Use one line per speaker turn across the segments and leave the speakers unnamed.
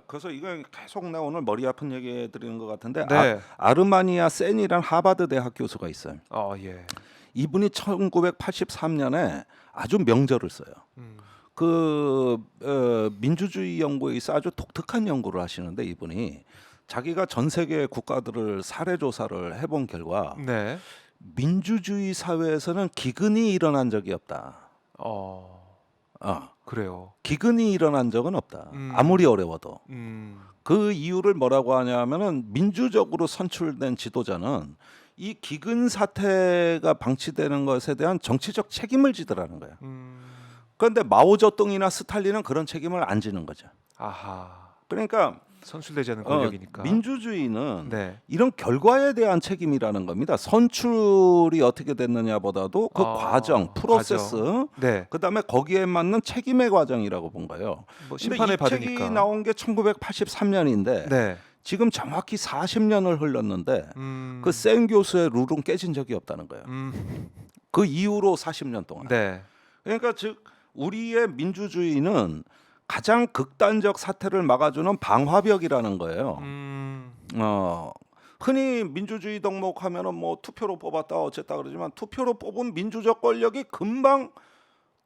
그래서 이거 계속 내가 오늘 머리 아픈 얘기 드리는 것 같은데
네.
아르마니아 센이란 하버드 대학 교수가 있어요.
예.
이분이 1983년에 아주 명절을 써요.
음.
민주주의 연구에 있어 아주 독특한 연구를 하시는데 이분이 자기가 전 세계 국가들을 사례 조사를 해본 결과
네.
민주주의 사회에서는 기근이 일어난 적이 없다.
그래요.
기근이 일어난 적은 없다.
음.
아무리 어려워도.
음.
그 이유를 뭐라고 하냐면은 민주적으로 선출된 지도자는 이 기근 사태가 방치되는 것에 대한 정치적 책임을 지더라는 거예요. 그런데 마오쩌둥이나 스탈린은 그런 책임을 안 지는 거죠.
아하.
그러니까
선출되지 않은 권력이니까.
민주주의는
네.
이런 결과에 대한 책임이라는 겁니다. 선출이 어떻게 됐느냐보다도 그 과정, 프로세스,
과정. 네.
그다음에 거기에 맞는 책임의 과정이라고 본 거예요.
뭐
근데
심판을
이
받으니까.
책이 나온 게 1983년인데
네.
지금 정확히 40년을 흘렀는데 그 센 교수의 룰은 깨진 적이 없다는 거예요. 그 이후로 40년 동안.
네.
그러니까 즉 우리의 민주주의는 가장 극단적 사태를 막아주는 방화벽이라는 거예요. 흔히 민주주의 덕목하면은 뭐 투표로 뽑았다 어쨌다 그러지만 투표로 뽑은 민주적 권력이 금방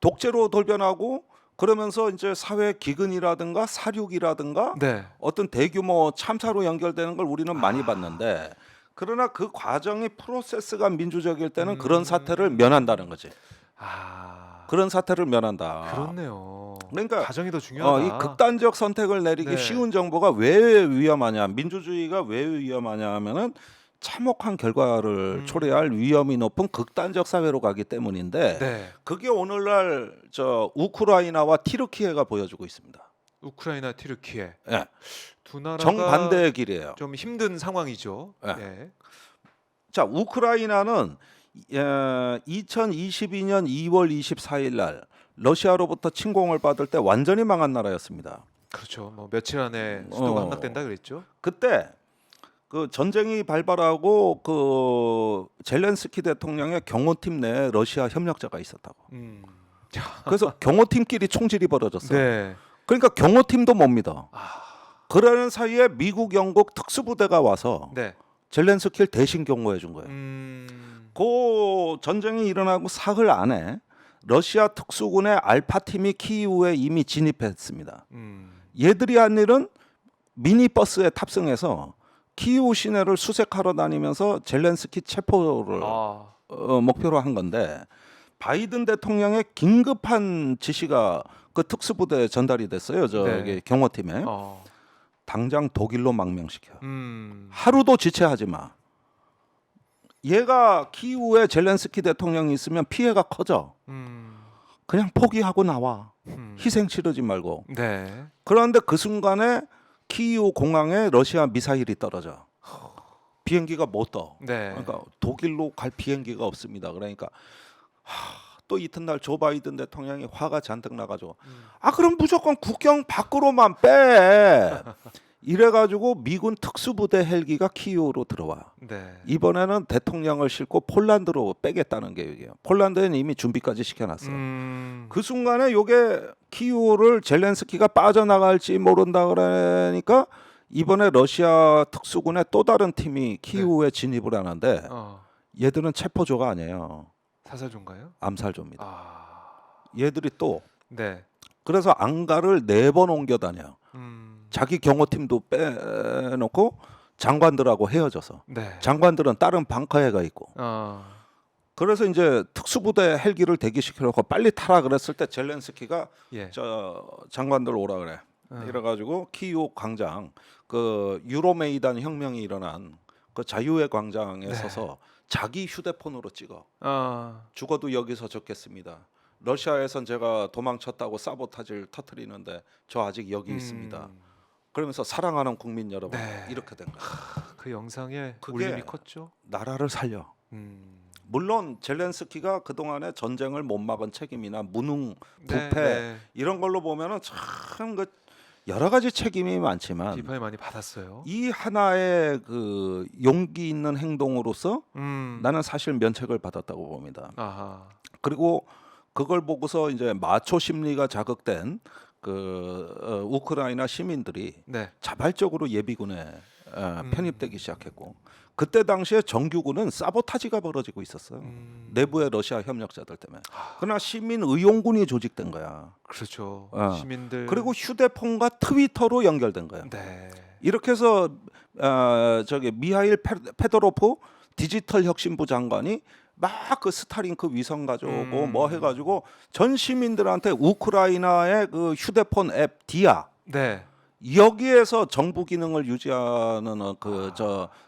독재로 돌변하고 그러면서 이제 사회 기근이라든가 사륙이라든가
네.
어떤 대규모 참사로 연결되는 걸 우리는 많이 봤는데 그러나 그 과정이 프로세스가 민주적일 때는 그런 사태를 면한다는 거지. 그런 사태를 면한다.
그렇네요.
그러니까
과정이 더 중요하다.
이 극단적 선택을 내리기
네.
쉬운 정보가 왜 위험하냐, 민주주의가 왜 위험하냐 하면은 참혹한 결과를 초래할 위험이 높은 극단적 사회로 가기 때문인데
네.
그게 오늘날 저 우크라이나와 튀르키예가 보여주고 있습니다.
우크라이나, 튀르키예
예.
두 나라가
정반대의 길이에요.
좀 힘든 상황이죠.
네.
네.
자, 우크라이나는 2022년 2월 24일 날 러시아로부터 침공을 받을 때 완전히 망한 나라였습니다.
그렇죠. 뭐 며칠 안에 수도가 함락된다 그랬죠.
그때 그 전쟁이 발발하고 그 젤렌스키 대통령의 경호팀 내에 러시아 협력자가 있었다고. 그래서 경호팀끼리 총질이 벌어졌어.
네.
그러니까 경호팀도 못 믿어. 그러는 사이에 미국, 영국 특수부대가 와서
네.
젤렌스키를 대신 경호해 준 거예요. 그 전쟁이 일어나고 사흘 안에 러시아 특수군의 알파팀이 키이우에 이미 진입했습니다. 얘들이 한 일은 미니버스에 탑승해서 키이우 시내를 수색하러 다니면서 젤렌스키 체포를 목표로 한 건데 바이든 대통령의 긴급한 지시가 그 특수부대에 전달이 됐어요. 저기 경호팀에. 당장 독일로 망명시켜. 하루도 지체하지 마. 얘가 키이우에 젤렌스키 대통령이 있으면 피해가 커져. 그냥 포기하고 나와. 희생 치르지 말고.
네.
그런데 그 순간에 키이우 공항에 러시아 미사일이 떨어져. 비행기가 못 떠.
네.
그러니까 독일로 갈 비행기가 없습니다. 그러니까 또 이튿날 조 바이든 대통령이 화가 잔뜩 나가지고 그럼 무조건 국경 밖으로만 빼. 이래가지고 미군 특수부대 헬기가 키이우로 들어와.
네.
이번에는 대통령을 싣고 폴란드로 빼겠다는 계획이에요. 폴란드에는 이미 준비까지 시켜놨어. 그 순간에 요게 키이우를 젤렌스키가 빠져나갈지 모른다 그러니까 이번에 러시아 특수군의 또 다른 팀이 키이우에 진입을 하는데 얘들은 체포조가 아니에요.
사살조인가요?
암살조입니다. 얘들이 또
네.
그래서 안가를 4번 옮겨 다녀. 자기 경호팀도 빼놓고 장관들하고 헤어져서.
네.
장관들은 다른 방카에 가 있고. 그래서 이제 특수부대 헬기를 대기시키려고 빨리 타라 그랬을 때 젤렌스키가 저 장관들 오라 그래. 이래가지고 키이우 광장 그 유로메이단 혁명이 일어난 그 자유의 광장에 서서 자기 휴대폰으로 찍어. 죽어도 여기서 적겠습니다. 러시아에선 제가 도망쳤다고 사보타지를 터뜨리는데 저 아직 여기 있습니다. 그러면서 사랑하는 국민 여러분 이렇게 된 거예요.
그 영상에
그게
울림이 컸죠.
나라를 살려. 물론 젤렌스키가 그동안에 전쟁을 못 막은 책임이나 무능, 부패 이런 걸로 보면은 참 그 여러 가지 책임이 많지만
비판을 많이 받았어요.
이 하나의 그 용기 있는 행동으로서 나는 사실 면책을 받았다고 봅니다. 그리고 그걸 보고서 이제 마초 심리가 자극된 우크라이나 시민들이
네.
자발적으로 예비군에 편입되기 시작했고 그때 당시에 정규군은 사보타지가 벌어지고 있었어요. 내부의 러시아 협력자들 때문에. 그러나 시민 의용군이 조직된 거야.
그렇죠.
어.
시민들
그리고 휴대폰과 트위터로 연결된 거야.
네.
이렇게 해서 미하일 페도로프 디지털 혁신부 장관이 막 그 스타링크 위성 가져오고 뭐 해가지고 전 시민들한테 우크라이나의 그 휴대폰 앱 디아
네.
여기에서 정부 기능을 유지하는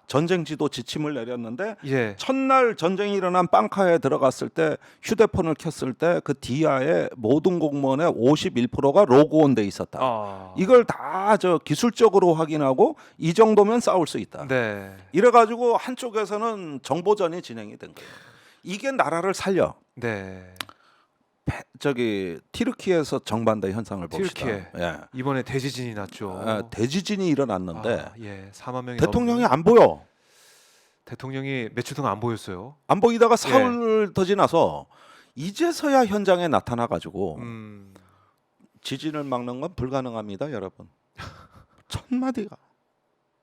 전쟁 지도 지침을 내렸는데
예.
첫날 전쟁이 일어난 빵카에 들어갔을 때 휴대폰을 켰을 때 그 디아의 모든 공무원의 51%가 로그온 돼 있었다. 이걸 다 기술적으로 확인하고 이 정도면 싸울 수 있다.
네.
이래가지고 한쪽에서는 정보전이 진행이 된 거예요. 이게 나라를 살려.
네.
티르키에서 정반대 현상을 봅시다.
튀르키예.
예.
이번에 대지진이 났죠.
대지진이 일어났는데
예. 4만 명이
대통령이
넘는
안 보여.
대통령이 며칠 동안 안 보였어요.
안 보이다가 사흘 더 지나서 이제서야 현장에 나타나 가지고 지진을 막는 건 불가능합니다, 여러분. 첫 마디가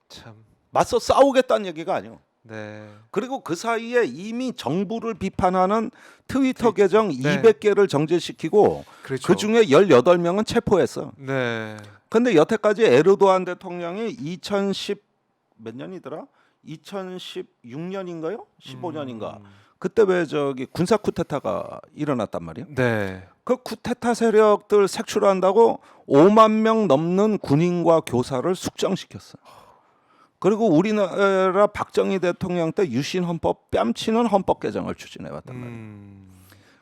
참.
맞서 싸우겠다는 얘기가 아니에요.
네.
그리고 그 사이에 이미 정부를 비판하는 트위터 계정
네.
200개를 정지시키고
그렇죠.
그 중에 18명은 체포했어.
네.
근데 여태까지 에르도안 대통령이 2010 몇 년이더라? 2016년인가요? 15년인가? 그때 왜 군사 쿠데타가 일어났단 말이에요.
네.
그 쿠데타 세력들 색출한다고 5만 명 넘는 군인과 교사를 숙정시켰어. 그리고 우리나라 박정희 대통령 때 유신 헌법 뺨치는 헌법 개정을 추진해 왔단 말이에요.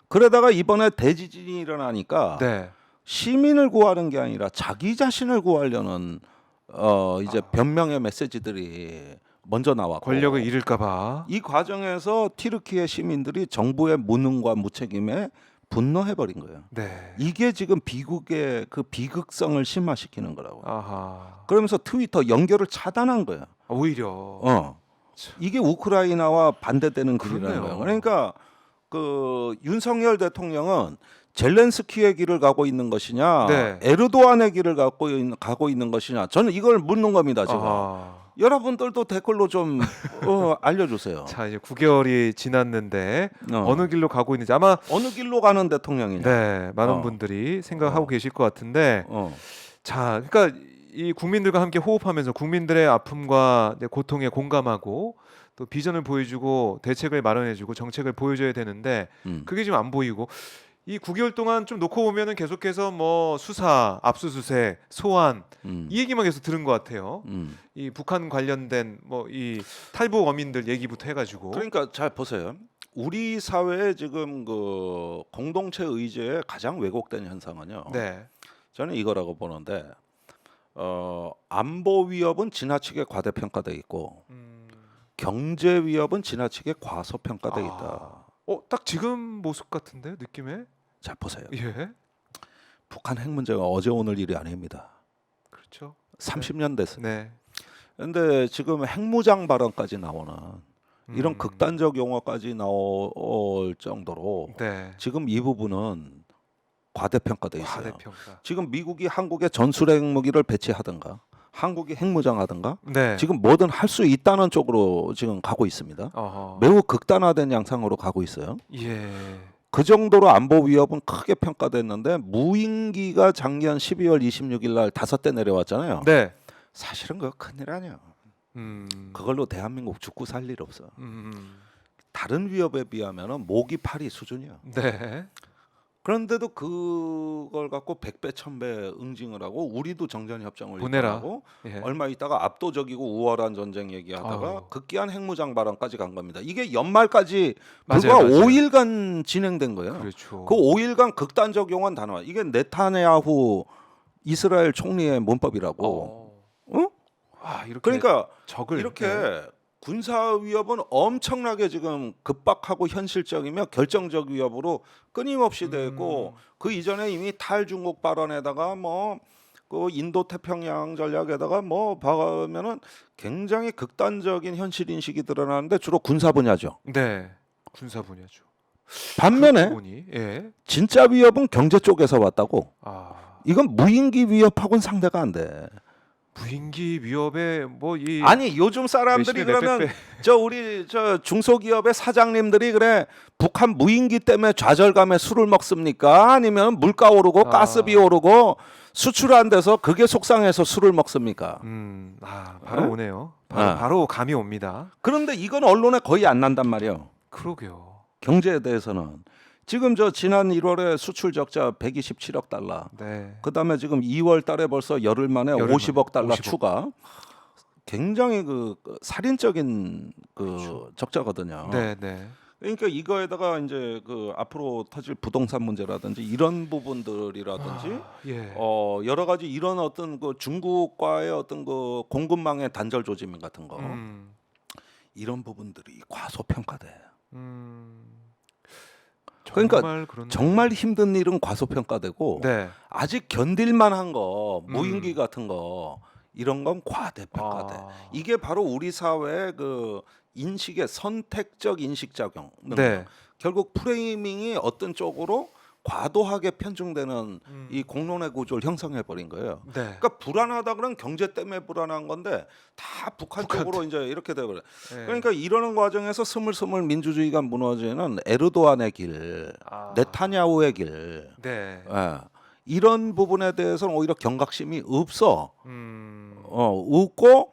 그러다가 이번에 대지진이 일어나니까
네.
시민을 구하는 게 아니라 자기 자신을 구하려는 이제 변명의 메시지들이 먼저 나왔고
권력을 잃을까봐.
이 과정에서 튀르키예 시민들이 정부의 무능과 무책임에 분노해 버린 거예요.
네.
이게 지금 비극의 그 비극성을 심화시키는 거라고.
아하.
그러면서 트위터 연결을 차단한 거야.
오히려.
이게 우크라이나와 반대되는 길이라는
그렇네요.
거예요. 그러니까 그 윤석열 대통령은 젤렌스키의 길을 가고 있는 것이냐,
네.
에르도안의 길을 가고 있는 것이냐. 저는 이걸 묻는 겁니다. 지금. 여러분들도 댓글로 좀 알려주세요.
자, 이제 9개월이 지났는데 어느 길로 가고 있는지 아마
어느 길로 가는 대통령이냐.
네, 많은 분들이 생각하고 계실 것 같은데 자, 그러니까 이 국민들과 함께 호흡하면서 국민들의 아픔과 고통에 공감하고 또 비전을 보여주고 대책을 마련해주고 정책을 보여줘야 되는데 그게 지금 안 보이고 이 9개월 동안 좀 놓고 보면은 계속해서 뭐 수사, 압수수색, 소환 이 얘기만 계속 들은 것 같아요. 이 북한 관련된 뭐 이 탈북 어민들 얘기부터 해가지고.
그러니까 잘 보세요. 우리 사회의 지금 그 공동체 의제에 가장 왜곡된 현상은요.
네.
저는 이거라고 보는데 안보 위협은 지나치게 과대평가돼 있고 경제 위협은 지나치게 과소평가돼 있다.
딱 지금 모습 같은데 느낌에?
자 보세요.
예.
북한 핵 문제가 어제 오늘 일이 아닙니다.
그렇죠.
30년 됐어요.
네.
근데 지금 핵무장 발언까지 나오는 이런 극단적 용어까지 나올 정도로
네.
지금 이 부분은 과대평가돼 있어요.
과대평가.
지금 미국이 한국에 전술핵 무기를 배치하든가 한국이 핵무장하든가
네.
지금 뭐든 할 수 있다는 쪽으로 지금 가고 있습니다. 매우 극단화된 양상으로 가고 있어요.
예.
그 정도로 안보 위협은 크게 평가됐는데 무인기가 작년 12월 26일 날 5대 내려왔잖아요.
네.
사실은 그거 큰일 아니야. 그걸로 대한민국 죽고 살 일 없어. 다른 위협에 비하면은 모기 파리 수준이야.
네.
그런데도 그걸 갖고 100배 1000배 응징을 하고 우리도 정전 협정을
보내라.
하고
예.
얼마 있다가 압도적이고 우월한 전쟁 얘기하다가 극기한 핵무장 발언까지 간 겁니다. 이게 연말까지 불과
맞아요.
5일간 진행된 거예요.
그렇죠.
그 5일간 극단적 용어는 다 나와. 이게 네타냐후 이스라엘 총리의 문법이라고. 응?
이렇게
그러니까
적을
이렇게 군사 위협은 엄청나게 지금 급박하고 현실적이며 결정적 위협으로 끊임없이 되고 그 이전에 이미 탈중국 발언에다가 뭐 그 인도 태평양 전략에다가 뭐 봐면은 굉장히 극단적인 현실 인식이 드러나는데 주로 군사 분야죠.
네. 군사 분야죠.
반면에
예.
진짜 위협은 경제 쪽에서 왔다고. 이건 무인기 위협하고는 상대가 안 돼.
무인기 위협에 뭐 이
아니 요즘 사람들이 그러면 저 우리 저 중소기업의 사장님들이 그래 북한 무인기 때문에 좌절감에 술을 먹습니까? 아니면 물가 오르고 가스비 오르고 수출 안 돼서 그게 속상해서 술을 먹습니까?
바로
에?
오네요. 바로 감이 옵니다.
그런데 이건 언론에 거의 안 난단 말이에요.
그러게요.
경제에 대해서는 지금 저 지난 1월에 수출 적자 127억 달러.
네.
그다음에 지금 2월 달에 벌써 열흘 만에 50억 달러
50억.
추가. 굉장히 그 살인적인 그 적자거든요.
네, 네.
그러니까 이거에다가 이제 그 앞으로 터질 부동산 문제라든지 이런 부분들이라든지
예.
여러 가지 이런 어떤 그 중국과의 어떤 그 공급망의 단절 조짐 같은 거 이런 부분들이 과소평가돼. 그러니까
그렇네요.
정말 힘든 일은 과소평가되고
네.
아직 견딜만한 거 무인기 같은 거 이런 건 과대평가돼. 이게 바로 우리 사회의 그 인식의 선택적 인식 작용.
네.
결국 프레이밍이 어떤 쪽으로 과도하게 편중되는 이 공론의 구조를 형성해 버린 거예요.
네.
그러니까 불안하다 그러면 경제 때문에 불안한 건데 다 북한 쪽으로 이제 이렇게 돼 버려.
네.
그러니까 이러는 과정에서 스물스물 민주주의가 무너지는 에르도안의 길, 네타냐후의 길.
네.
예. 이런 부분에 대해서는 오히려 경각심이 없어. 없고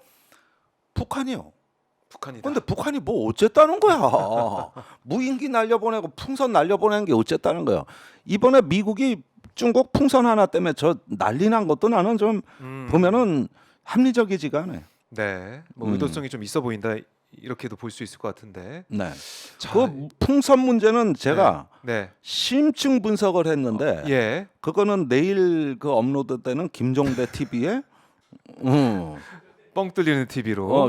북한이요.
북한이다.
근데 북한이 뭐 어쨌다는 거야. 무인기 날려보내고 풍선 날려보내는 게 어쨌다는 거야. 이번에 미국이 중국 풍선 하나 때문에 저 난리 난 것도 나는 좀 보면은 합리적이지가 않아요.
네. 뭐 의도성이 좀 있어 보인다. 이렇게도 볼 수 있을 것 같은데.
네.
자,
그 풍선 문제는 제가
네.
심층 분석을 했는데
예.
그거는 내일 그 업로드되는 김종대 TV에
뻥 뚫리는 TV로